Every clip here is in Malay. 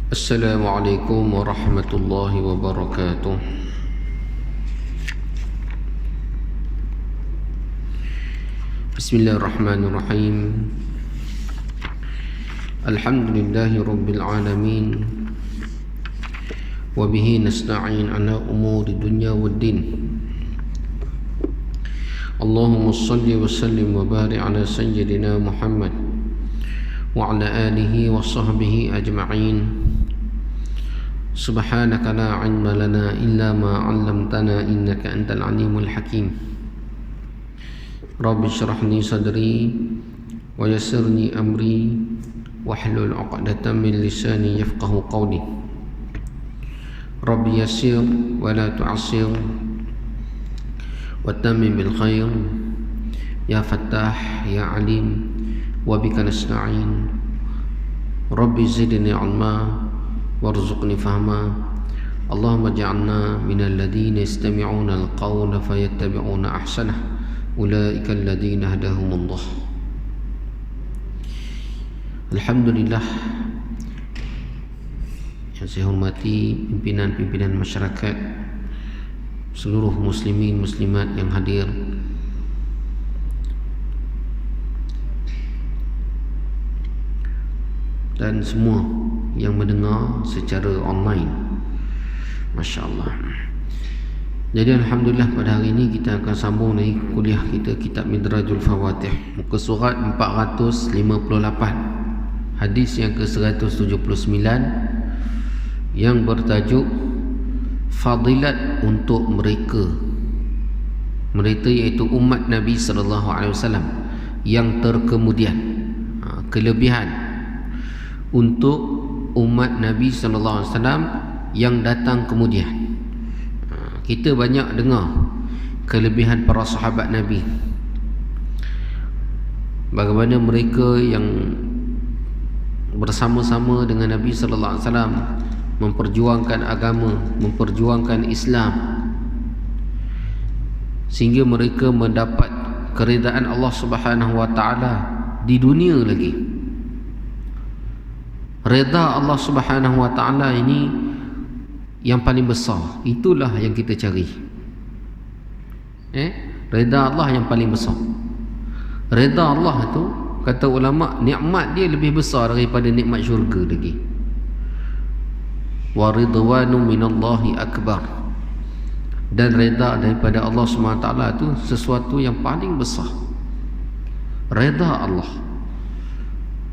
Assalamualaikum warahmatullahi wabarakatuh. Bismillahirrahmanirrahim. Alhamdulillahi rabbil alamin. Wa bihi nasta'in ala umuri dunya waddin. Allahumma salli wa sallim wa barik ala sayyidina Muhammad wa ala alihi wa sahbihi ajma'in. Subhanaka la ilma lana illa ma 'allamtana innaka antal alimul hakim. Rabbi shrah li sadri wa yassirni amri wahlul 'uqdatam min lisani yafqahu qawli. Rabbi yassir wa la tu'assir wa tammim bil khair ya Fattah ya Alim wa bika nasta'in. Rabbi zidni 'ilma warzuqni fahma. Allahumma ja'alna minal ladhina yastami'una al-qawla fayattabi'una ahsanah. Ulaika alladhina hadahumullah. Alhamdulillah, yang saya hormati pimpinan-pimpinan masyarakat, seluruh muslimin muslimat yang hadir, dan semua yang mendengar secara online. Masya Allah. Jadi Alhamdulillah, pada hari ini kita akan sambung lagi kuliah kita Kitab Midrajul Fawatih, muka surat 458, hadis yang ke-179, yang bertajuk Fadilat untuk mereka iaitu umat Nabi SAW yang terkemudian. Kelebihan untuk umat Nabi SAW yang datang kemudian. Kita banyak dengar kelebihan para sahabat Nabi, bagaimana mereka yang bersama-sama dengan Nabi SAW memperjuangkan agama, memperjuangkan Islam, sehingga mereka mendapat keridaan Allah Subhanahu wa taala di dunia lagi. Reda Allah Subhanahu wa taala ini yang paling besar, itulah yang kita cari. Reda Allah yang paling besar. Reda Allah tu, kata ulama, nikmat dia lebih besar daripada nikmat syurga lagi. Wa ridwanu minallahi akbar. Dan reda daripada Allah SWT tu sesuatu yang paling besar. Reda Allah.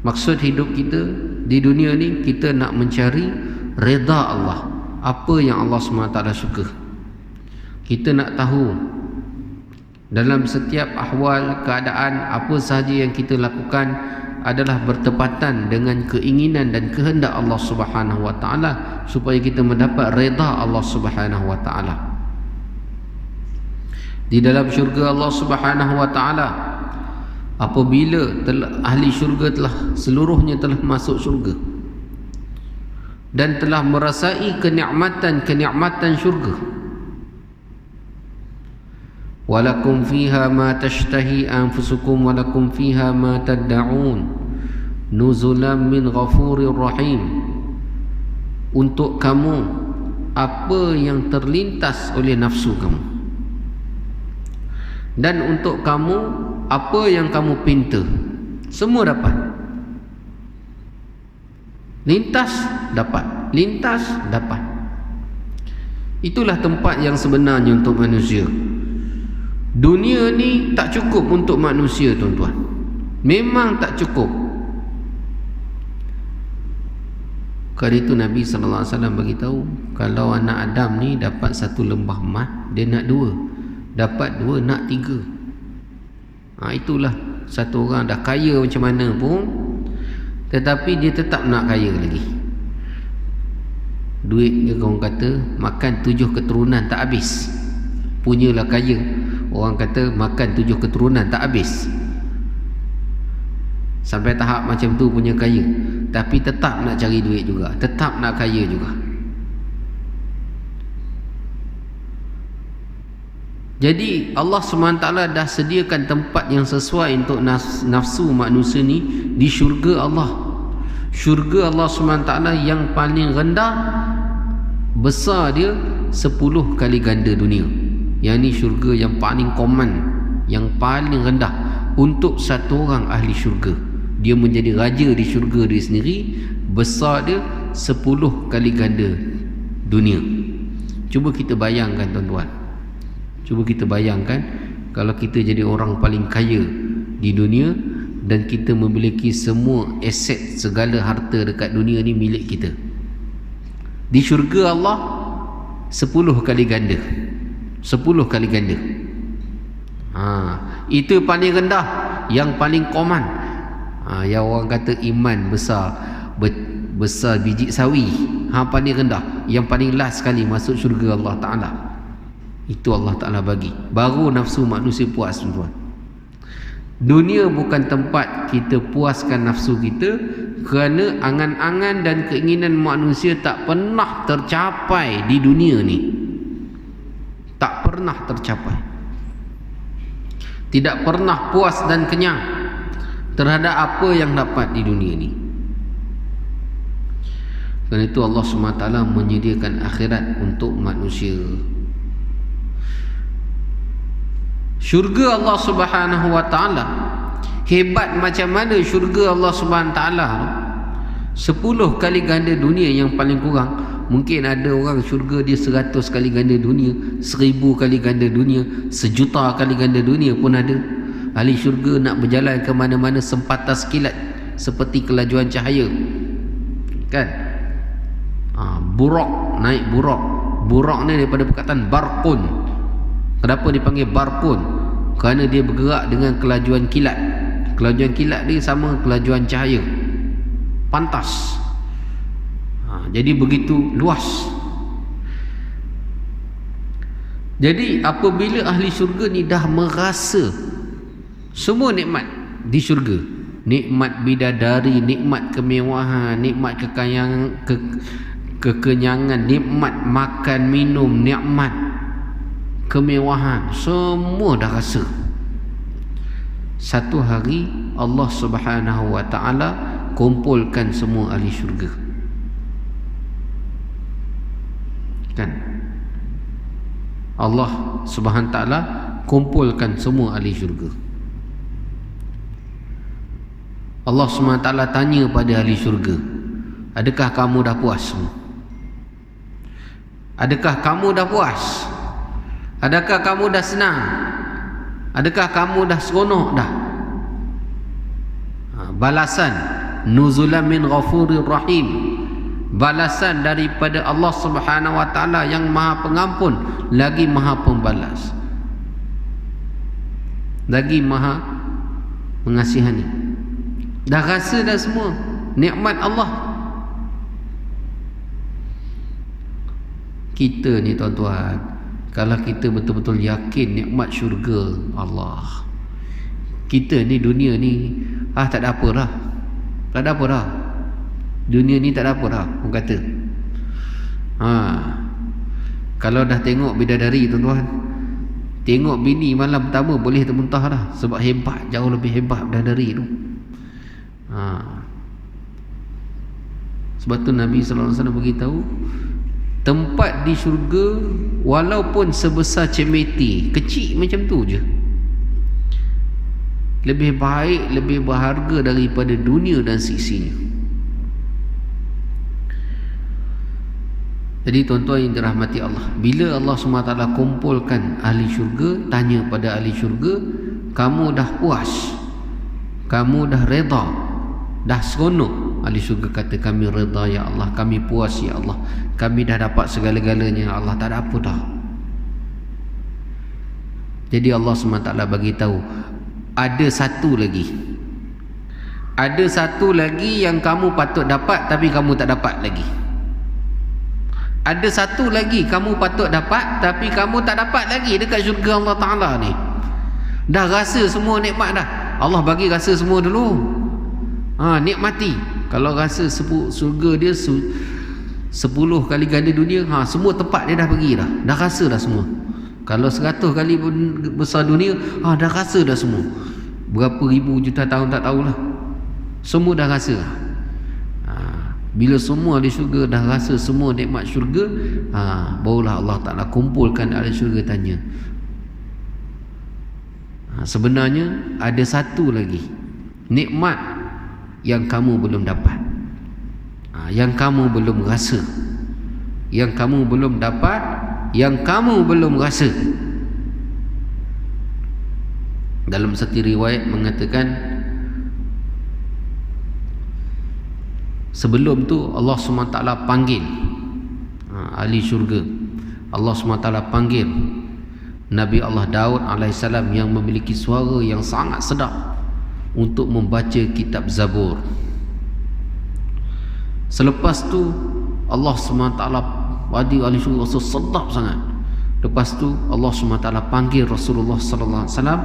Maksud hidup kita di dunia ni, kita nak mencari reda Allah. Apa yang Allah SWT suka. Kita nak tahu dalam setiap ahwal, keadaan, apa sahaja yang kita lakukan adalah bertepatan dengan keinginan dan kehendak Allah Subhanahu wa taala, supaya kita mendapat reda Allah Subhanahu wa taala. Di dalam syurga Allah Subhanahu wa taala, apabila ahli syurga telah seluruhnya telah masuk syurga dan telah merasai kenikmatan syurga, walakum fiha ma tashtahi anfusukum walakum fiha ma tad'un nuzulan min ghafurir rahim. Untuk kamu apa yang terlintas oleh nafsu kamu, dan untuk kamu apa yang kamu pinta, semua dapat. Lintas dapat. Itulah tempat yang sebenarnya untuk manusia. Dunia ni tak cukup untuk manusia, tuan-tuan. Memang tak cukup. Kali itu Nabi SAW beritahu, kalau anak Adam ni dapat satu lembah emas, dia nak dua. Dapat dua, nak tiga. Itulah satu orang dah kaya macam mana pun, tetapi dia tetap nak kaya lagi. Duit dia, orang kata, makan 7 keturunan tak habis. Punyalah kaya. Orang kata makan 7 keturunan tak habis. Sampai tahap macam tu punya kaya, tapi tetap nak cari duit juga, tetap nak kaya juga. Jadi Allah SWT dah sediakan tempat yang sesuai untuk nafsu manusia ni di syurga Allah. Syurga Allah SWT yang paling rendah, besar dia 10 kali ganda dunia. Yang ni syurga yang paling common, yang paling rendah untuk satu orang ahli syurga. Dia menjadi raja di syurga dia sendiri, besar dia 10 kali ganda dunia. Cuba kita bayangkan tuan-tuan, cuba kita bayangkan kalau kita jadi orang paling kaya di dunia dan kita memiliki semua aset, segala harta dekat dunia ni milik kita. Di syurga Allah 10 kali ganda, 10 kali ganda. Itu paling rendah, yang paling common. Yang orang kata iman besar biji sawi, paling rendah, yang paling last sekali masuk syurga Allah Ta'ala. Itu Allah Ta'ala bagi, baru nafsu manusia puas, tuan-tuan. Dunia bukan tempat kita puaskan nafsu kita, kerana angan-angan dan keinginan manusia tak pernah tercapai di dunia ni. Tak pernah tercapai. Tidak pernah puas dan kenyang terhadap apa yang dapat di dunia ni. Kerana itu Allah SWT menyediakan akhirat untuk manusia. Syurga Allah Subhanahu wa taala, hebat macam mana syurga Allah Subhanahu wa taala, 10 kali ganda dunia yang paling kurang. Mungkin ada orang syurga dia 100 kali ganda dunia, 1000 kali ganda dunia, 1,000,000 kali ganda dunia pun ada. Ahli syurga nak berjalan ke mana-mana sempatas kilat, seperti kelajuan cahaya, kan? Buraq, naik buraq. Buraq ni daripada perkataan barqun. Kenapa dipanggil barqun? Kerana dia bergerak dengan kelajuan kilat. Kelajuan kilat ni sama kelajuan cahaya, pantas. Jadi begitu luas. Jadi apabila ahli syurga ni dah merasa semua nikmat di syurga, nikmat bidadari, nikmat kemewahan, nikmat kekenyangan, nikmat makan minum, nikmat kemewahan, semua dah rasa. Satu hari Allah Subhanahu wa taala kumpulkan semua ahli syurga, kan? Allah Subhanahu wa taala kumpulkan semua ahli syurga. Allah Subhanahu wa taala tanya pada ahli syurga, adakah kamu dah puas semua? Adakah kamu dah puas? Adakah kamu dah senang? Adakah kamu dah seronok dah? Balasan nuzulan min ghafurir rahim, balasan daripada Allah Subhanahu wa taala yang Maha Pengampun lagi Maha Pembalas, lagi Maha Mengasihani. Dah rasa dah semua nikmat Allah. Kita ni tuan-tuan, kalau kita betul-betul yakin nikmat syurga Allah, kita ni dunia ni tak ada apa dah. Tak ada apa dah. Dunia ni tak ada apa dah, orang kata. Kalau dah tengok bidadari tuan-tuan, tengok bini malam pertama boleh termuntah dah, sebab hebat, jauh lebih hebat bidadari tu. Sebab tu Nabi sallallahu alaihi wasallam beritahu, tempat di syurga walaupun sebesar cemeti, kecil macam tu je, lebih baik, lebih berharga daripada dunia dan sisinya. Jadi tuan-tuan yang dirahmati Allah, bila Allah SWT kumpulkan ahli syurga, tanya pada ahli syurga, kamu dah puas? Kamu dah reda? Dah seronok? Ahli syurga kata, kami reda ya Allah, kami puas ya Allah, kami dah dapat segala-galanya ya Allah, tak ada apa dah. Jadi Allah SWT bagi tahu, ada satu lagi, ada satu lagi yang kamu patut dapat tapi kamu tak dapat lagi. Ada satu lagi kamu patut dapat tapi kamu tak dapat lagi dekat syurga Allah Ta'ala ni. Dah rasa semua nikmat dah, Allah bagi rasa semua dulu. Nikmati. Kalau rasa syurga dia 10 kali ganda dunia, semua tempat dia dah pergi dah. Dah rasa dah semua. Kalau 100 kali besar dunia, dah rasa dah semua. Berapa ribu juta tahun tak tahulah, semua dah rasa. Bila semua ahli syurga dah rasa semua nikmat syurga, barulah Allah Ta'ala kumpulkan ahli syurga tanya, sebenarnya ada satu lagi nikmat yang kamu belum dapat, yang kamu belum rasa, yang kamu belum dapat, yang kamu belum rasa. Dalam satu riwayat mengatakan, sebelum tu Allah SWT panggil ahli syurga. Allah SWT panggil Nabi Allah Daud AS yang memiliki suara yang sangat sedap untuk membaca kitab Zabur. Selepas tu Allah SWT bagi ahli syurga rasa sedap sangat. Lepas tu Allah SWT panggil Rasulullah SAW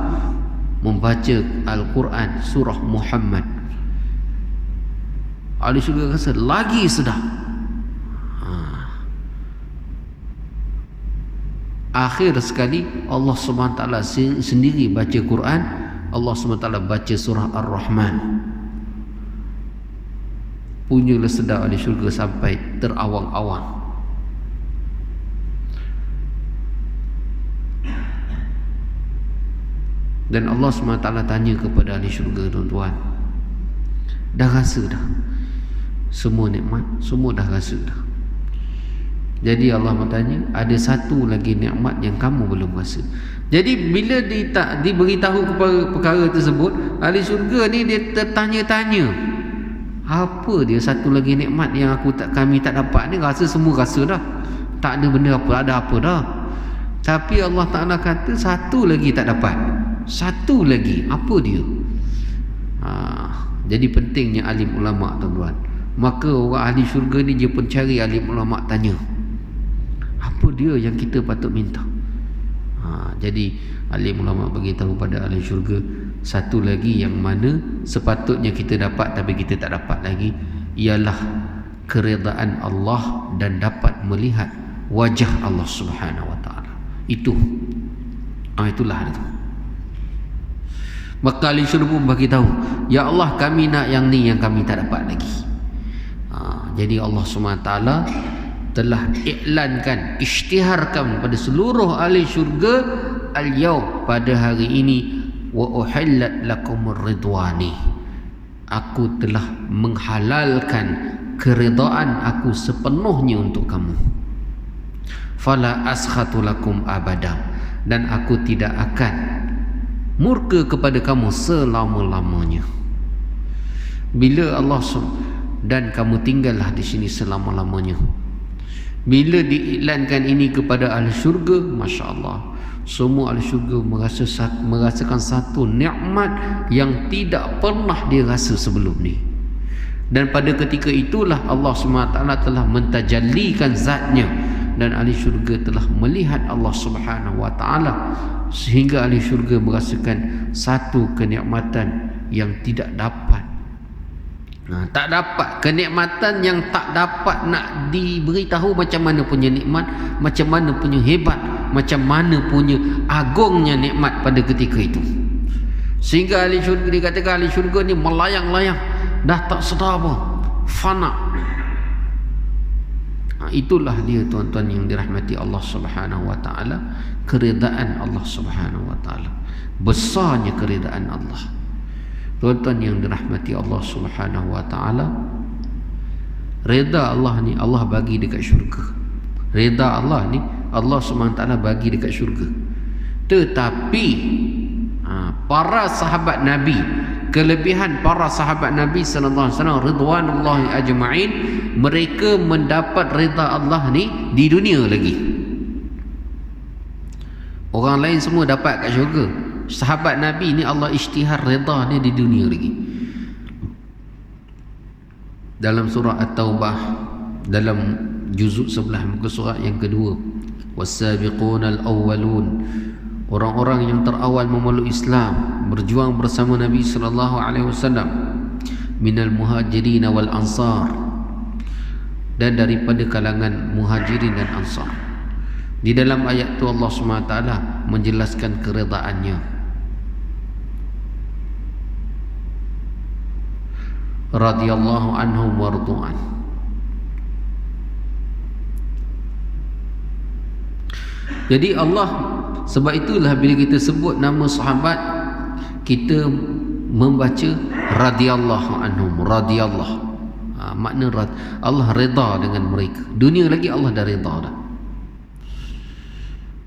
membaca Al-Quran surah Muhammad. Ahli syurga rasa lagi sedap. Akhir sekali Allah SWT sendiri baca Quran. Allah SWT baca surah Ar-Rahman. Punyalah sedap ahli syurga sampai terawang-awang. Dan Allah SWT tanya kepada ahli syurga, tuan-tuan, dah rasa dah semua nikmat? Semua dah rasa dah. Jadi Allah bertanya, ada satu lagi nikmat yang kamu belum rasa. Jadi bila diberitahu kepada perkara tersebut, ahli syurga ni dia tertanya-tanya, apa dia satu lagi nikmat yang kami tak dapat ni? Rasa semua rasa dah, tak ada benda apa, ada apa dah. Tapi Allah Ta'ala kata satu lagi tak dapat. Satu lagi, apa dia? Jadi pentingnya alim ulama, tuan-tuan. Maka orang ahli syurga ni dia pun cari alim ulama, tanya, apa dia yang kita patut minta? Jadi alim ulama beritahu pada ahli syurga, satu lagi yang mana sepatutnya kita dapat tapi kita tak dapat lagi, ialah keredaan Allah dan dapat melihat wajah Allah Subhanahu Wa Taala. Itulah itu. Maka ahli syurga pun bagi tahu, ya Allah, kami nak yang ni yang kami tak dapat lagi. Jadi Allah SWT telah iklankan, isytiharkan pada seluruh ahli syurga, al-yaum, pada hari ini, wa uhillat lakumur ridwani, aku telah menghalalkan keridaan aku sepenuhnya untuk kamu. Fala askhatu lakum abada, dan aku tidak akan murka kepada kamu selama-lamanya. Bila Allah dan kamu tinggallah di sini selama-lamanya. Bila diiklankan ini kepada ahli syurga, masya-Allah, semua ahli syurga merasakan satu nikmat yang tidak pernah dia rasa sebelum ni. Dan pada ketika itulah Allah SWT telah mentajallikan zatnya, dan ahli syurga telah melihat Allah Subhanahu Wa Taala, sehingga ahli syurga merasakan satu kenikmatan yang tidak dapat. Tak dapat, kenikmatan yang tak dapat nak diberitahu macam mana punya nikmat, macam mana punya hebat, macam mana punya agungnya nikmat pada ketika itu. Sehingga ahli syurga, dikatakan ahli syurga ni melayang-layang, dah tak sedar apa, fana. Itulah dia, tuan-tuan yang dirahmati Allah Subhanahu Wa Taala, keridaan Allah Subhanahu Wa Taala, besarnya keridaan Allah. Tuan-tuan yang dirahmati Allah Subhanahu Wa Taala, reda Allah ni Allah bagi dekat syurga. Reda Allah ni Allah SWT bagi dekat syurga. Tetapi para sahabat Nabi, kelebihan para sahabat Nabi sallallahu alaihi wasallam ridwanullahi ajma'in, mereka mendapat reda Allah ni di dunia lagi. Orang lain semua dapat kat syurga. Sahabat Nabi ni Allah isytihar reda ni di dunia lagi. Dalam surah At-Taubah, dalam juzuk sebelah muka surat yang kedua, was-sabiqunal awwalun, orang-orang yang terawal memeluk Islam, berjuang bersama Nabi sallallahu alaihi wasallam, minal muhajirin wal ansar, dan daripada kalangan muhajirin dan ansar. Di dalam ayat tu Allah SWT menjelaskan keredaannya. Radhiyallahu anhum wardu'an. Jadi Allah, sebab itulah bila kita sebut nama sahabat, kita membaca radhiyallahu anhum, radhiyallahu. Makna Allah redha dengan mereka. Dunia lagi Allah dah redha dah.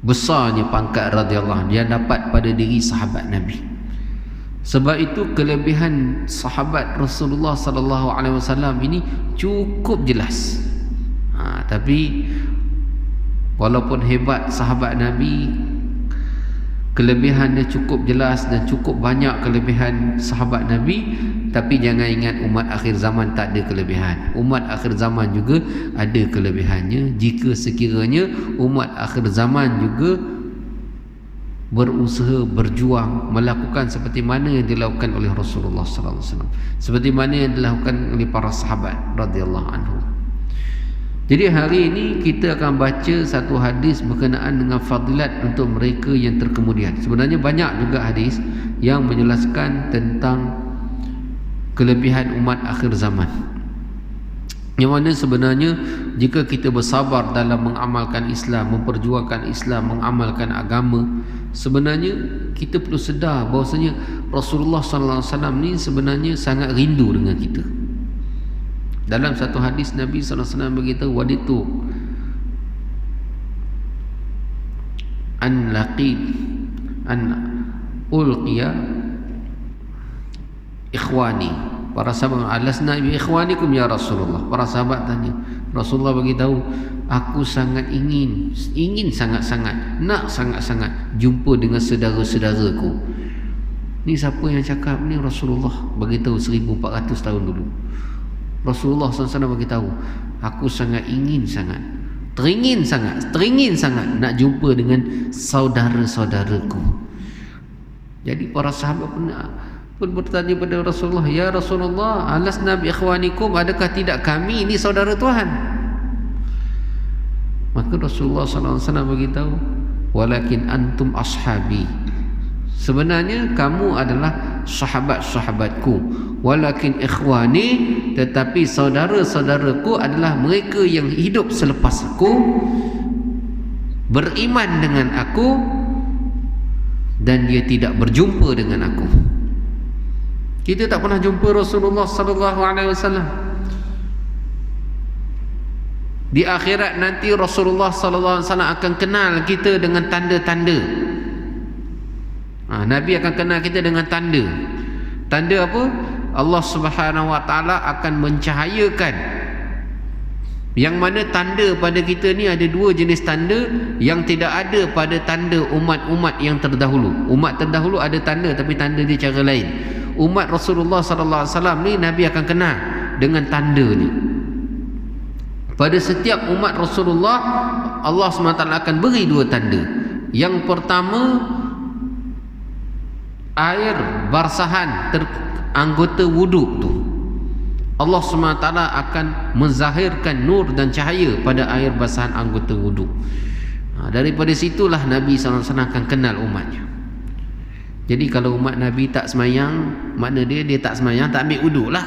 Besarnya pangkat radhiyallahu dia dapat pada diri sahabat Nabi. Sebab itu kelebihan sahabat Rasulullah sallallahu alaihi wasallam ini cukup jelas. Tapi walaupun hebat sahabat Nabi, kelebihannya cukup jelas dan cukup banyak kelebihan sahabat Nabi, tapi jangan ingat umat akhir zaman tak ada kelebihan. Umat akhir zaman juga ada kelebihannya jika sekiranya umat akhir zaman juga berusaha, berjuang, melakukan seperti mana yang dilakukan oleh Rasulullah sallallahu alaihi wasallam, seperti mana yang dilakukan oleh para sahabat radhiyallahu anhum. Jadi hari ini kita akan baca satu hadis berkenaan dengan fadilat untuk mereka yang terkemudian. Sebenarnya banyak juga hadis yang menjelaskan tentang kelebihan umat akhir zaman, yang mana sebenarnya jika kita bersabar dalam mengamalkan Islam, memperjuangkan Islam, mengamalkan agama, sebenarnya kita perlu sedar bahawasanya Rasulullah sallallahu alaihi wasallam ni sebenarnya sangat rindu dengan kita. Dalam satu hadis Nabi sallallahu alaihi wasallam beritahu, waditu an laqid an ulqiya ikhwani. Para sahabat, alasna bi ikhwanikum ya Rasulullah. Para sahabat tanya, Rasulullah beritahu, aku sangat ingin sangat-sangat, nak sangat-sangat jumpa dengan saudara-saudaraku. Ni siapa yang cakap ni? Rasulullah beritahu 1400 tahun dulu. Rasulullah SAW beritahu, aku sangat ingin sangat, teringin sangat nak jumpa dengan saudara-saudaraku. Jadi para sahabat pun bertanya pada Rasulullah, ya Rasulullah, alasna bi ikhwanikum, adakah tidak kami ini saudara Tuhan? Maka Rasulullah SAW beritahu, walakin antum ashabi, sebenarnya kamu adalah sahabat-sahabatku. Walakin ikhwani, tetapi saudara-saudaraku adalah mereka yang hidup selepas aku, beriman dengan aku, dan dia tidak berjumpa dengan aku. Kita tak pernah jumpa Rasulullah sallallahu alaihi wasallam. Di akhirat nanti Rasulullah sallallahu alaihi wasallam akan kenal kita dengan tanda-tanda. Nabi akan kenal kita dengan tanda. Tanda apa? Allah Subhanahu wa taala akan mencahayakan, yang mana tanda pada kita ni ada dua jenis tanda yang tidak ada pada tanda umat-umat yang terdahulu. Umat terdahulu ada tanda, tapi tanda dia cara lain. Umat Rasulullah sallallahu alaihi wasallam ni Nabi akan kenal dengan tanda ni. Pada setiap umat Rasulullah, Allah SWT akan beri dua tanda. Yang pertama, air barsahan anggota wuduk tu, Allah SWT akan menzahirkan nur dan cahaya pada air basahan anggota wuduk. Daripada situlah Nabi SAW akan kenal umatnya. Jadi kalau umat Nabi tak semayang, makna dia tak semayang, tak ambil wuduk lah.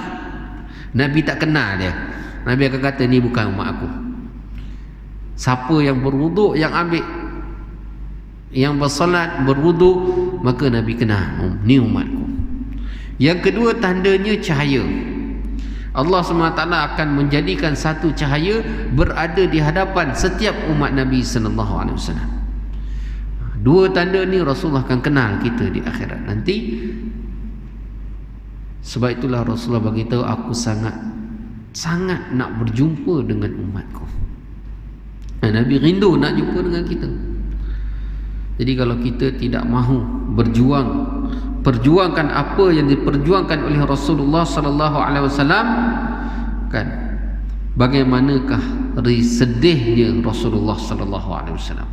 Nabi tak kenal dia. Nabi akan kata, ni bukan umat aku. Siapa yang berwuduk, yang ambil, yang bersolat, berwuduk, maka Nabi kenal, ni umatku. Yang kedua, tandanya cahaya. Allah SWT akan menjadikan satu cahaya berada di hadapan setiap umat Nabi SAW. Dua tanda ni Rasulullah akan kenal kita di akhirat nanti. Sebab itulah Rasulullah beritahu, aku sangat nak berjumpa dengan umatku. Nabi rindu nak jumpa dengan kita. Jadi kalau kita tidak mahu perjuangkan apa yang diperjuangkan oleh Rasulullah sallallahu alaihi wasallam, kan, bagaimanakah sedihnya Rasulullah sallallahu alaihi wasallam.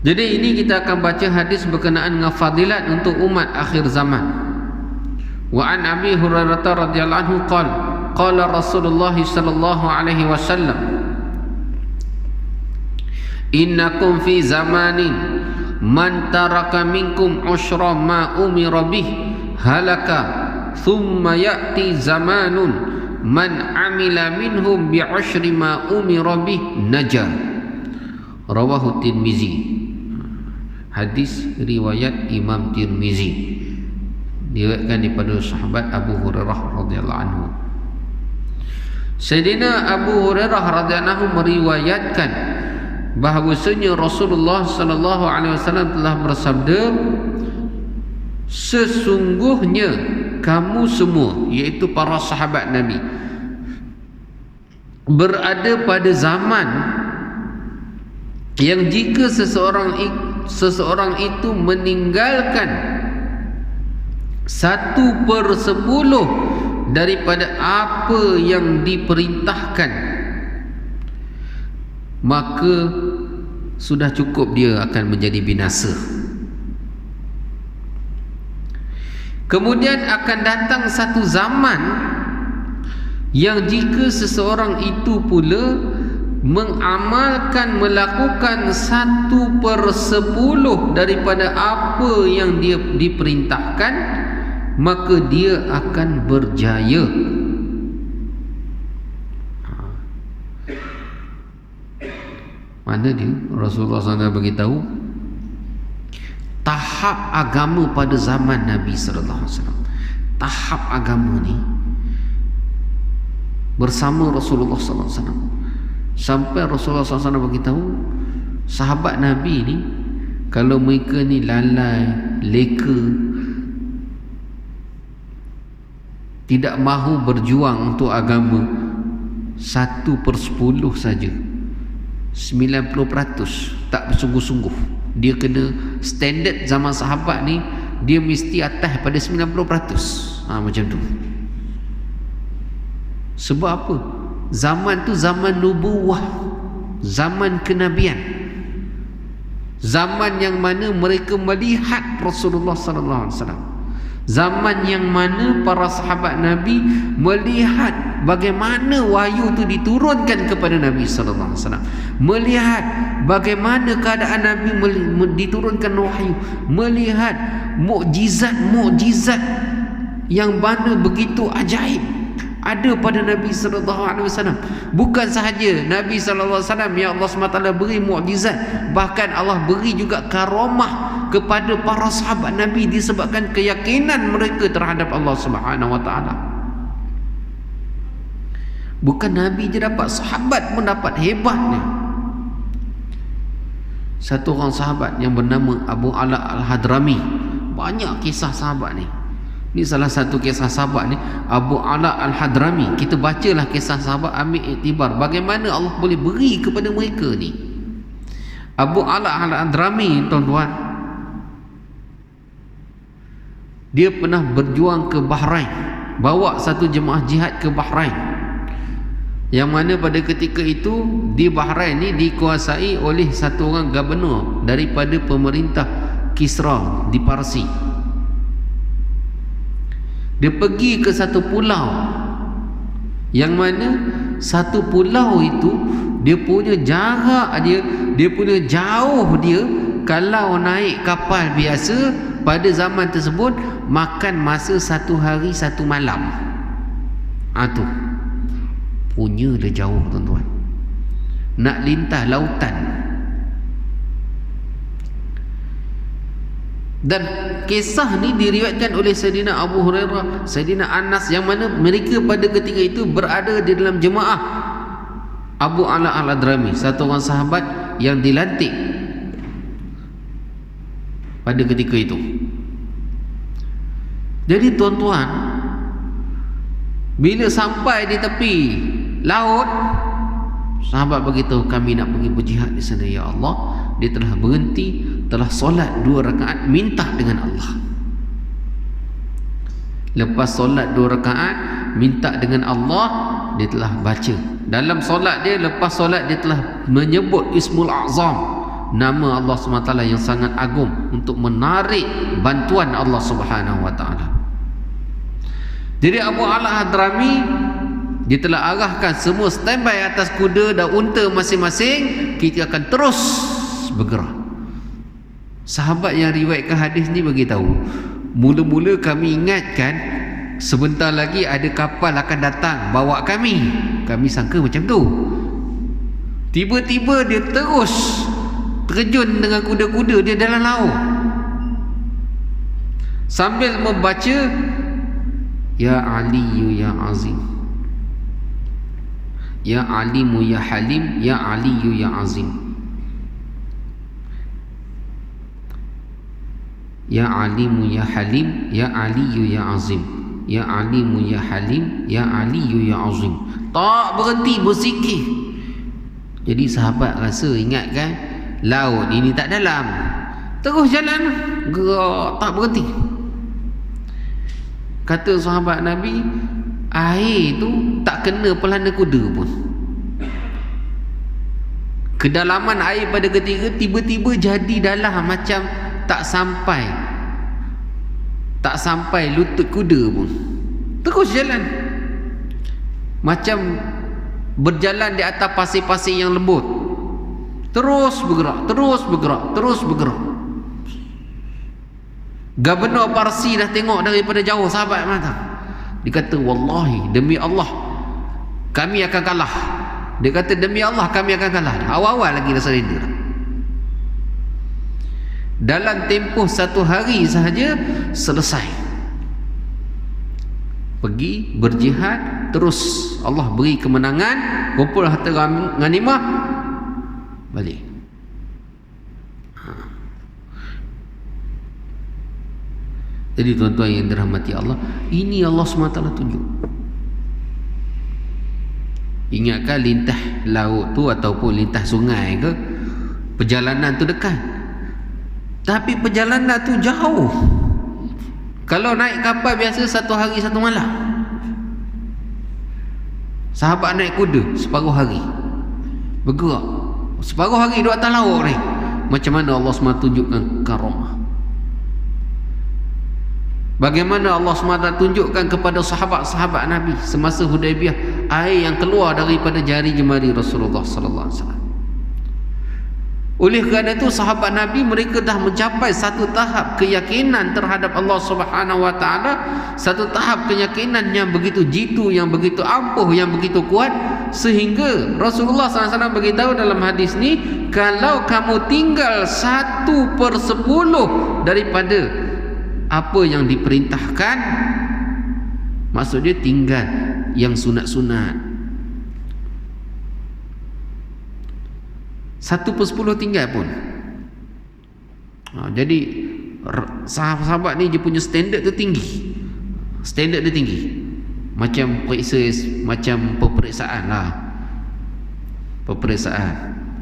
Jadi ini kita akan baca hadis berkenaan dengan fadilat untuk umat akhir zaman. Wa an Abi Hurairah radhiyallahu anhu qala Rasulullah sallallahu alaihi wasallam, innakum fi zamanin man taraka minkum ushra ma umira bih halaka, thumma ya'ti zamanun man amila minhum bi ushri ma umira bih naja. Rawahu Tirmizi. Hadis riwayat Imam Tirmizi, diriwayatkan daripada sahabat Abu Hurairah radhiyallahu anhu. Sayyidina Abu Hurairah radhiyallahu anhu meriwayatkan bahawasanya Rasulullah sallallahu alaihi wasallam telah bersabda, sesungguhnya kamu semua, iaitu para sahabat Nabi, berada pada zaman yang jika seseorang itu meninggalkan 1/10 daripada apa yang diperintahkan, maka sudah cukup dia akan menjadi binasa. Kemudian akan datang satu zaman yang jika seseorang itu pula mengamalkan, melakukan 1/10 daripada apa yang dia diperintahkan, maka dia akan berjaya. Mana dia? Rasulullah SAW beritahu tahap agama pada zaman Nabi sallallahu alaihi wasallam. Tahap agama ni bersama Rasulullah sallallahu alaihi wasallam. Sampai Rasulullah SAW beritahu sahabat Nabi ni, kalau mereka ni lalai, leka, tidak mahu berjuang untuk agama, 1/10 saja, 90% tak bersungguh-sungguh. Dia kena standard zaman sahabat ni, dia mesti atas pada 90%. Macam tu. Sebab apa? Zaman tu zaman nubuwah, zaman kenabian, zaman yang mana mereka melihat Rasulullah sallallahu alaihi wasallam, zaman yang mana para sahabat Nabi melihat bagaimana wahyu itu diturunkan kepada Nabi sallallahu alaihi wasallam, melihat bagaimana keadaan Nabi diturunkan wahyu, melihat mukjizat-mukjizat yang mana begitu ajaib ada pada Nabi sallallahu alaihi wasallam. Bukan sahaja Nabi sallallahu alaihi wasallam yang Allah SWT beri mukjizat, bahkan Allah beri juga karamah kepada para sahabat Nabi disebabkan keyakinan mereka terhadap Allah Subhanahu wa taala. Bukan Nabi je dapat, sahabat pun dapat hebatnya. Satu orang sahabat yang bernama Abu Ala Al-Hadrami, banyak kisah sahabat ni. Ini salah satu kisah sahabat ni, Abu Ala Al-Hadrami. Kita bacalah kisah sahabat, ambil iktibar bagaimana Allah boleh beri kepada mereka ni. Abu Ala Al-Hadrami, tuan-tuan, dia pernah berjuang ke Bahrain, bawa satu jemaah jihad ke Bahrain, yang mana pada ketika itu di Bahrain ni dikuasai oleh satu orang gubernur daripada pemerintah Kisra di Parsi. Dia pergi ke satu pulau, yang mana satu pulau itu dia punya jarak dia punya jauh dia, kalau naik kapal biasa pada zaman tersebut makan masa 1 hari 1 malam. Tu punya dia jauh, tuan-tuan, nak lintah lautan. Dan kisah ni diriwayatkan oleh Sayyidina Abu Hurairah, Sayyidina Anas, yang mana mereka pada ketika itu berada di dalam jemaah Abu Ala Al-Hadrami, satu orang sahabat yang dilantik pada ketika itu. Jadi tuan-tuan, bila sampai di tepi laut, sahabat beritahu, kami nak pergi berjihad di sana ya Allah. Dia telah berhenti, telah solat 2 rakaat, minta dengan Allah. Lepas solat 2 rakaat, minta dengan Allah, dia telah baca dalam solat dia. Lepas solat dia telah menyebut Ismul Azam, nama Allah SWT yang sangat agung, untuk menarik bantuan Allah Subhanahu wa taala. Jadi Abu Ala Hadrami, dia telah arahkan semua standby atas kuda dan unta masing-masing, kita akan terus bergerak. Sahabat yang riwayatkan hadis ni beritahu, mula-mula kami ingatkan sebentar lagi ada kapal akan datang bawa kami sangka macam tu. Tiba-tiba dia terus terjun dengan kuda-kuda dia dalam laut sambil membaca Ya Aliyu Ya Azim, Ya Alimu Ya Halim, Ya Aliyu Ya Azim, Ya Alimu Ya Halim, Ya Aliyu Ya Azim, Ya Alimu Ya Halim, Ya Aliyu Ya Azim. Tak berhenti berzikir. Jadi sahabat rasa, ingatkan laut ini tak dalam, terus jalan gerak, tak berhenti. Kata sahabat Nabi, air tu tak kena pelana kuda pun. Kedalaman air pada ketika tiba-tiba jadi dalam macam tak sampai lutut kuda pun. Terus jalan macam berjalan di atas pasir-pasir yang lembut. Terus bergerak, terus bergerak, terus bergerak. Gubernur Parsi dah tengok daripada jauh, sahabat mata. Dia kata, wallahi, demi Allah kami akan kalah. Dia kata, demi Allah kami akan kalah. Awal-awal lagi dah surrender. Dalam tempoh 1 hari sahaja selesai. Pergi berjihad, terus Allah beri kemenangan, kumpul harta ghanimah, balik. Jadi tuan-tuan yang dirahmati Allah, ini Allah SWT tunjuk. Ingatkan lintah laut tu ataupun lintah sungai ke, perjalanan tu dekat, tapi perjalanan tu jauh. Kalau naik kapal biasa 1 hari 1 malam, sahabat naik kuda separuh hari, bergerak separuh hari duduk atas laut ni. Macam mana Allah SWT tunjukkan karamah. Bagaimana Allah SWT tunjukkan kepada sahabat-sahabat Nabi semasa Hudaibiyah air yang keluar daripada jari jemari Rasulullah sallallahu alaihi wasallam. Oleh kerana itu sahabat Nabi mereka dah mencapai satu tahap keyakinan terhadap Allah Subhanahu wa taala, satu tahap keyakinan yang begitu jitu, yang begitu ampuh, yang begitu kuat, sehingga Rasulullah SAW beritahu dalam hadis ni, kalau kamu tinggal 1/10 daripada apa yang diperintahkan, maksudnya tinggal yang sunat-sunat, 1/10 tinggal pun. Jadi sahabat ni dia punya standard tu tinggi. Standard dia tinggi. Macam peperiksaan lah. Peperiksaan.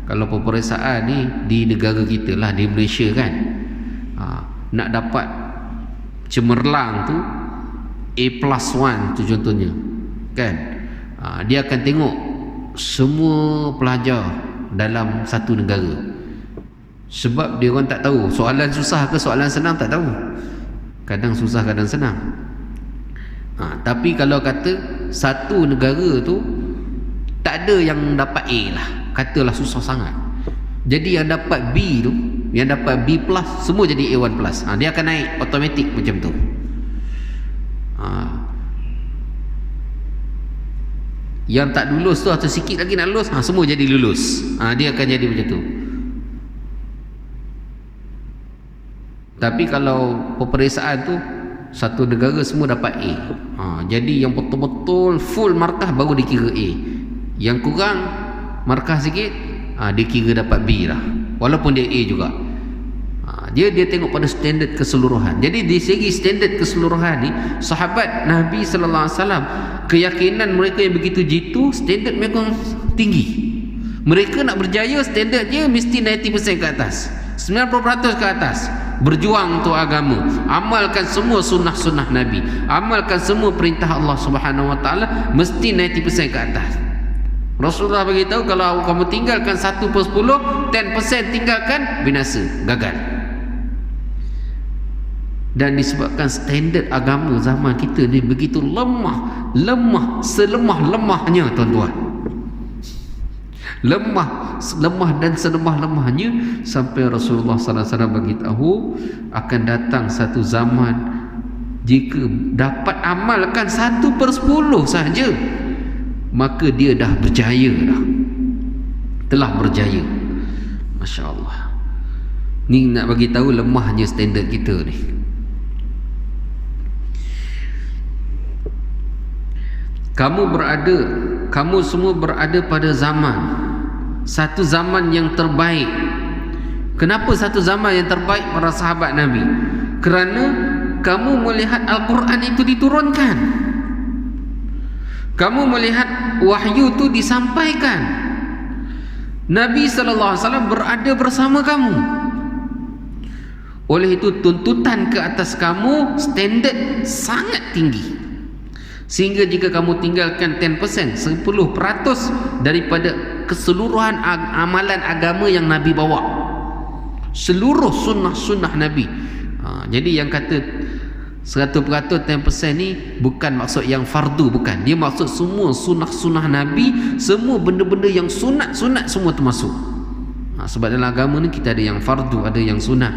Kalau peperiksaan ni di negara kita lah, di Malaysia kan, nak dapat cemerlang tu A+1 tu contohnya kan, dia akan tengok semua pelajar dalam satu negara. Sebab dia orang tak tahu soalan susah ke soalan senang, tak tahu. Kadang susah kadang senang. Tapi kalau kata satu negara tu tak ada yang dapat A lah, katalah susah sangat, jadi yang dapat B tu, yang dapat B+, semua jadi A1+. Dia akan naik automatik macam tu. Yang tak lulus tu atau sikit lagi nak lulus, semua jadi lulus. Dia akan jadi macam tu. Tapi kalau peperiksaan tu satu negara semua dapat A. Jadi yang betul-betul full markah baru dikira A. Yang kurang markah sikit, dia kira dapat B lah, walaupun dia A juga. Dia tengok pada standard keseluruhan. Jadi di segi standard keseluruhan ni, sahabat Nabi sallallahu alaihi wasallam, keyakinan mereka yang begitu jitu, standard mereka tinggi. Mereka nak berjaya, standard dia mesti 90% ke atas, 90% ke atas. Berjuang untuk agama, amalkan semua sunnah-sunnah Nabi, amalkan semua perintah Allah Subhanahu wa taala, mesti 90% ke atas. Rasulullah beritahu, kalau kamu tinggalkan 1/10, 10% tinggalkan, binasa, gagal. Dan disebabkan standard agama zaman kita ni begitu lemah, selemah-lemahnya tuan-tuan, lemah dan selemah-lemahnya, sampai Rasulullah sallallahu alaihi wasallam beritahu akan datang satu zaman jika dapat amalkan 1/10 saja, maka dia dah berjaya dah, telah berjaya. Masya Allah. Ni nak bagi tahu lemahnya standard kita ni. Kamu semua berada pada satu zaman yang terbaik. Kenapa satu zaman yang terbaik para sahabat Nabi? Kerana kamu melihat Al-Quran itu diturunkan, kamu melihat wahyu itu disampaikan, Nabi SAW berada bersama kamu. Oleh itu tuntutan ke atas kamu standard sangat tinggi, sehingga jika kamu tinggalkan 10%, 10% daripada keseluruhan amalan agama yang Nabi bawa, seluruh sunnah-sunnah Nabi. Jadi yang kata 100% 10% ni bukan maksud yang fardu, bukan. Dia maksud semua sunnah-sunnah Nabi, semua benda-benda yang sunat-sunat semua termasuk. Sebab dalam agama ni kita ada yang fardu, ada yang sunat.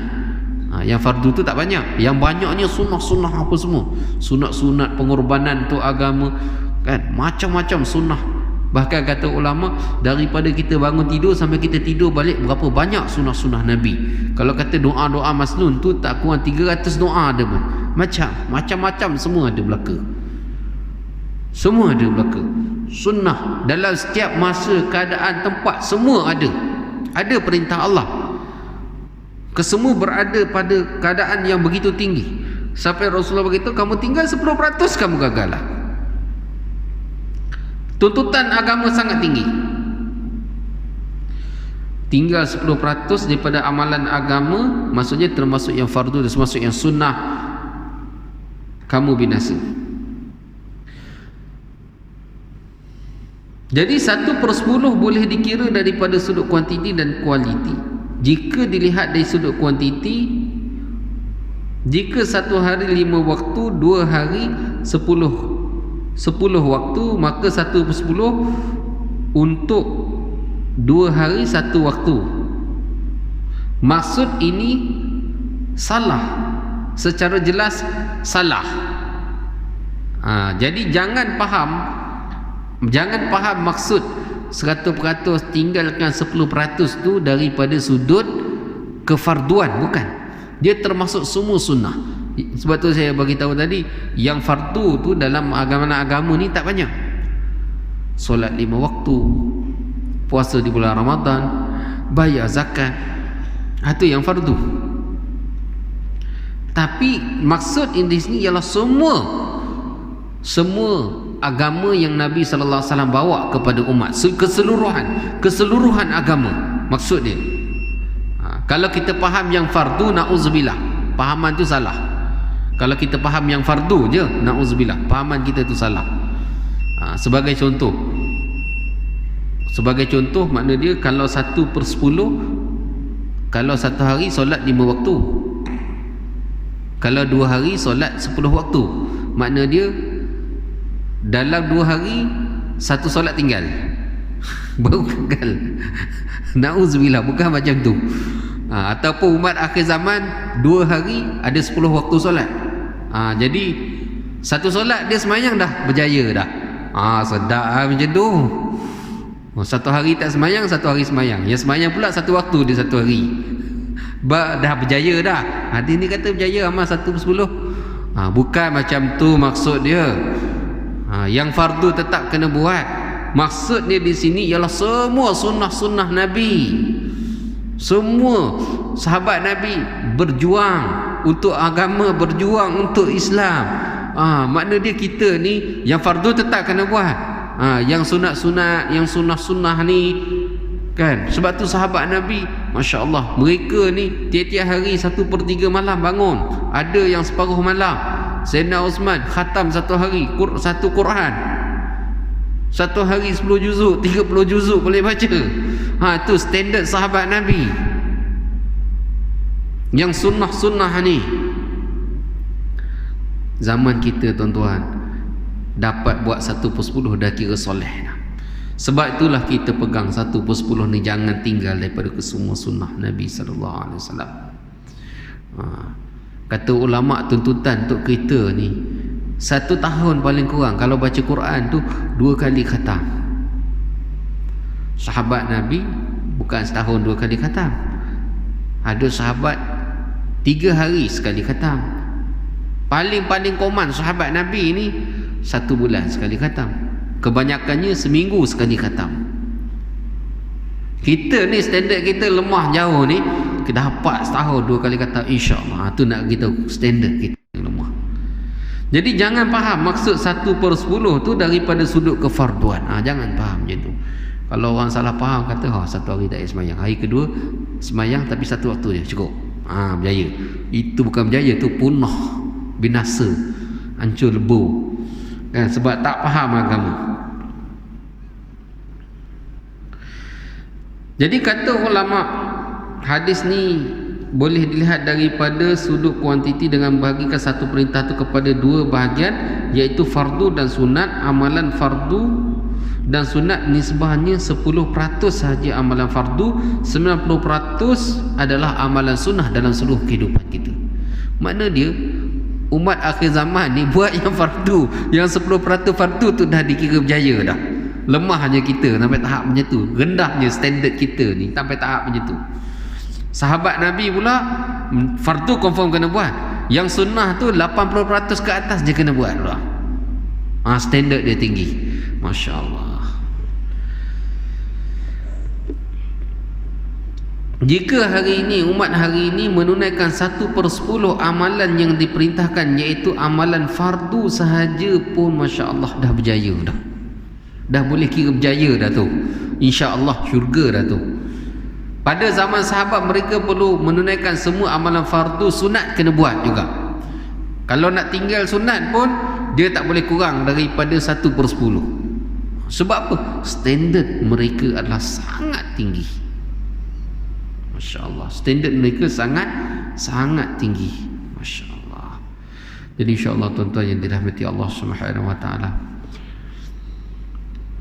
Yang fardu tu tak banyak, yang banyaknya sunnah-sunnah apa semua. Sunat-sunat pengorbanan untuk agama, kan, macam-macam sunnah. Bahkan kata ulama, daripada kita bangun tidur sampai kita tidur balik, berapa banyak sunnah-sunnah Nabi. Kalau kata doa-doa masnun tu tak kurang 300 doa ada pun. Macam-macam semua ada belaka. Semua ada belaka. Sunnah dalam setiap masa, keadaan, tempat, semua ada. Ada perintah Allah. Kesemua berada pada keadaan yang begitu tinggi. Sampai Rasulullah beritahu, kamu tinggal 10% kamu gagal lah. Tuntutan agama sangat tinggi. Tinggal 10% daripada amalan agama, maksudnya termasuk yang fardu dan termasuk yang sunnah, kamu binasa. Jadi 1/10 boleh dikira daripada sudut kuantiti dan kualiti. Jika dilihat dari sudut kuantiti, jika satu hari 5 waktu, 2 hari 10 waktu, maka 1/10 untuk 2 hari 1 waktu. Maksud ini salah, secara jelas salah. Jadi jangan faham maksud 100% tinggalkan 10% tu daripada sudut kefarduan, bukan. Dia termasuk semua sunnah. Sebab tu saya bagi tahu tadi, yang fardu tu dalam agama ni tak banyak. Solat 5 waktu, puasa di bulan Ramadan, bayar zakat, itu yang fardu. Tapi maksud di sini ialah semua agama yang Nabi sallallahu alaihi wasallam bawa kepada umat, keseluruhan agama. Maksud dia, kalau kita faham yang fardu, na'udzubillah, fahaman tu salah. Kalau kita faham yang fardu je, na'udzubillah, fahaman kita tu salah. Sebagai contoh, makna dia kalau 1/10, kalau satu hari solat 5 waktu, kalau 2 hari solat 10 waktu, makna dia dalam 2 hari 1 solat tinggal. Baru gagal. Na'udzubillah, bukan macam tu. Ataupun umat akhir zaman 2 hari ada 10 waktu solat. Jadi 1 solat dia semayang dah berjaya dah. Sedap macam tu. 1 hari tak semayang, 1 hari semayang. Yang semayang pula 1 waktu dia 1 hari. Dah berjaya dah. Dia ni kata berjaya amal 1/10. Bukan macam tu maksud dia. Yang fardu tetap kena buat. Maksud dia di sini ialah semua sunnah-sunnah Nabi. Semua sahabat Nabi berjuang untuk agama, berjuang untuk Islam. Makna dia kita ni yang fardu tetap kena buat. Yang sunat-sunat, yang sunnah-sunnah ni, kan. Sebab tu sahabat Nabi, Masya Allah, mereka ni tiap-tiap hari 1/3 malam bangun. Ada yang separuh malam. Sayyidina Osman khatam 1 hari 1 Quran. 1 hari 10 juzuk, 30 juzuk boleh baca. Itu standard sahabat Nabi. Yang sunnah-sunnah ni, zaman kita tuan-tuan dapat buat 1/10 dah kira soleh dah. Sebab itulah kita pegang 1/10 ni, jangan tinggal daripada kesemua sunnah Nabi sallallahu alaihi wasallam. Kata ulama, tuntutan untuk kita ni 1 tahun paling kurang kalau baca Quran tu 2 kali khatam. Sahabat Nabi bukan setahun 2 kali khatam. Ada sahabat 3 hari sekali khatam. Paling-paling koman sahabat Nabi ni 1 bulan sekali khatam. Kebanyakannya seminggu sekali khatam. Kita ni standard kita lemah jauh ni, kita dapat setahun 2 kali khatam, insya-Allah. Tu nak kita standard kita lemah. Jadi jangan faham maksud 1/10 tu daripada sudut kefarduan. Jangan faham macam tu. Kalau orang salah faham kata 1 hari tak payah semayang, hari kedua semayang tapi 1 waktu je cukup, berjaya. Itu bukan berjaya, tu punah, binasa, hancur lebur kan, sebab tak faham agama. Jadi kata ulama, hadis ni boleh dilihat daripada sudut kuantiti dengan membahagikan satu perintah tu kepada 2 bahagian, iaitu fardu dan sunat. Amalan fardu dan sunat nisbahnya 10% sahaja amalan fardu, 90% adalah amalan sunnah dalam seluruh kehidupan kita. Makna dia umat akhir zaman ni buat yang fardu, yang 10% fardu tu dah dikira berjaya dah. Lemahnya kita sampai tahap macam tu, rendahnya standard kita ni sampai tahap macam tu. Sahabat Nabi pula fardu confirm kena buat, yang sunnah tu 80% ke atas je kena buat pula. Standard dia tinggi, masya-Allah. Jika hari ini umat hari ini menunaikan 1/10 amalan yang diperintahkan, iaitu amalan fardu sahaja pun, masya-Allah, dah berjaya dah boleh kira berjaya dah tu, insya-Allah syurga dah tu. Pada zaman sahabat mereka perlu menunaikan semua amalan fardu, sunat kena buat juga. Kalau nak tinggal sunat pun dia tak boleh kurang daripada 1/10. Sebab apa? Standard mereka adalah sangat tinggi. Masya-Allah, standard mereka sangat tinggi. Masya-Allah. Jadi insya-Allah tuan-tuan yang dirahmati Allah Subhanahu wa taala,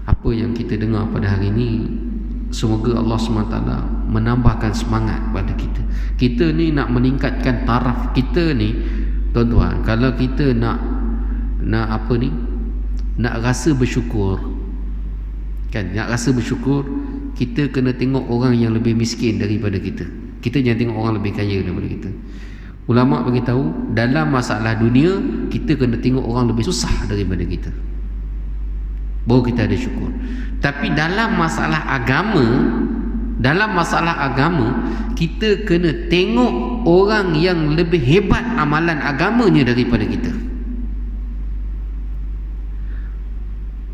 apa yang kita dengar pada hari ini, semoga Allah SWT menambahkan semangat pada kita. Kita ni nak meningkatkan taraf kita ni, tuan-tuan. Kalau kita nak apa ni, nak rasa bersyukur kan, nak rasa bersyukur, kita kena tengok orang yang lebih miskin daripada kita. Kita jangan tengok orang lebih kaya daripada kita. Ulama bagi tahu, dalam masalah dunia kita kena tengok orang lebih susah daripada kita, baru kita ada syukur. Tapi dalam masalah agama, kita kena tengok orang yang lebih hebat amalan agamanya daripada kita.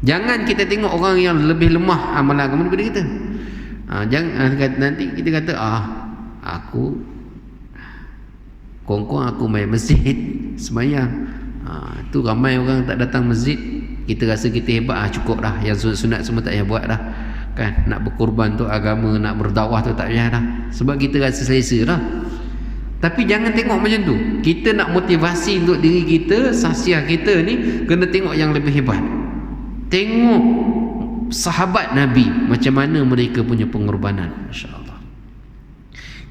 Jangan kita tengok orang yang lebih lemah amalan agama daripada kita. Jangan nanti kita kata aku kongkong aku main masjid semayang, tu ramai orang tak datang masjid, kita rasa kita hebat, cukup dah, yang sunat semua tak payah buat dah kan. Nak berkorban tu agama, nak berdakwah tu tak payah dah, sebab kita rasa selesa dah. Tapi jangan tengok macam tu. Kita nak motivasi untuk diri kita, sahsiah kita ni kena tengok yang lebih hebat. Tengok sahabat Nabi, macam mana mereka punya pengorbanan, masya-Allah.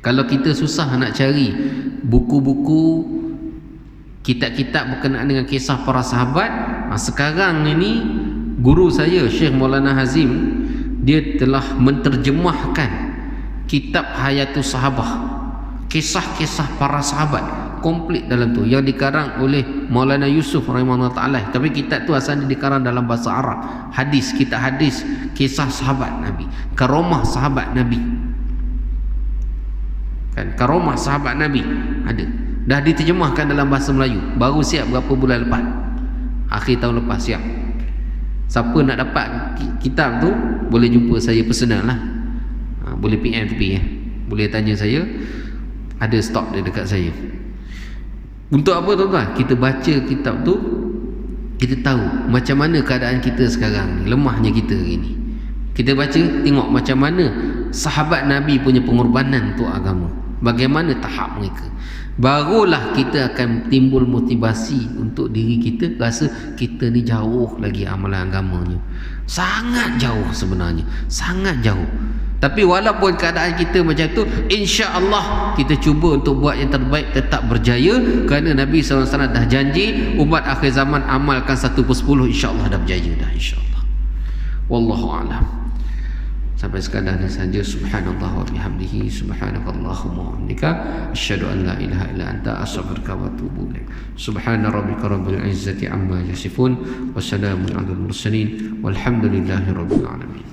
Kalau kita susah nak cari buku-buku, kitab-kitab berkenaan dengan kisah para sahabat, sekarang ini guru saya Syekh Maulana Hazim, dia telah menterjemahkan kitab Hayatus Sahabah, kisah-kisah para sahabat komplit dalam tu, yang dikarang oleh Maulana Yusuf rahimahullah ta'ala. Tapi kitab tu asalnya dikarang dalam bahasa Arab. Hadis, kitab hadis, kisah sahabat Nabi, karomah sahabat Nabi kan, karomah sahabat Nabi ada, dah diterjemahkan dalam bahasa Melayu, baru siap berapa bulan lepas, akhir tahun lepas siap. Siapa nak dapat kitab tu boleh jumpa saya personal lah, boleh PM tepi boleh tanya saya, ada stok dia dekat saya. Untuk apa tuan-tuan? Kita baca kitab tu, kita tahu macam mana keadaan kita sekarang ni, lemahnya kita hari ni. Kita baca, tengok macam mana sahabat Nabi punya pengorbanan untuk agama, bagaimana tahap mereka. Barulah kita akan timbul motivasi untuk diri kita, rasa kita ni jauh lagi amalan agamanya, sangat jauh sebenarnya, sangat jauh. Tapi walaupun keadaan kita macam tu, insya-Allah kita cuba untuk buat yang terbaik, tetap berjaya, kerana Nabi SAW dah janji umat akhir zaman amalkan 1/10, insya-Allah dah berjaya dah, insya-Allah. Wallahu a'lam. Sampai sekadar ini saja. Subhanallah wa bihamdihi, subhanakallahumma wa bihamdika, asyhadu an la ilaha illa anta, astaghfiruka wa atubu ilaik. Subhana rabbika rabbil izzati amma yasifun, wa salamun alal mursalin, walhamdulillahi rabbil alamin.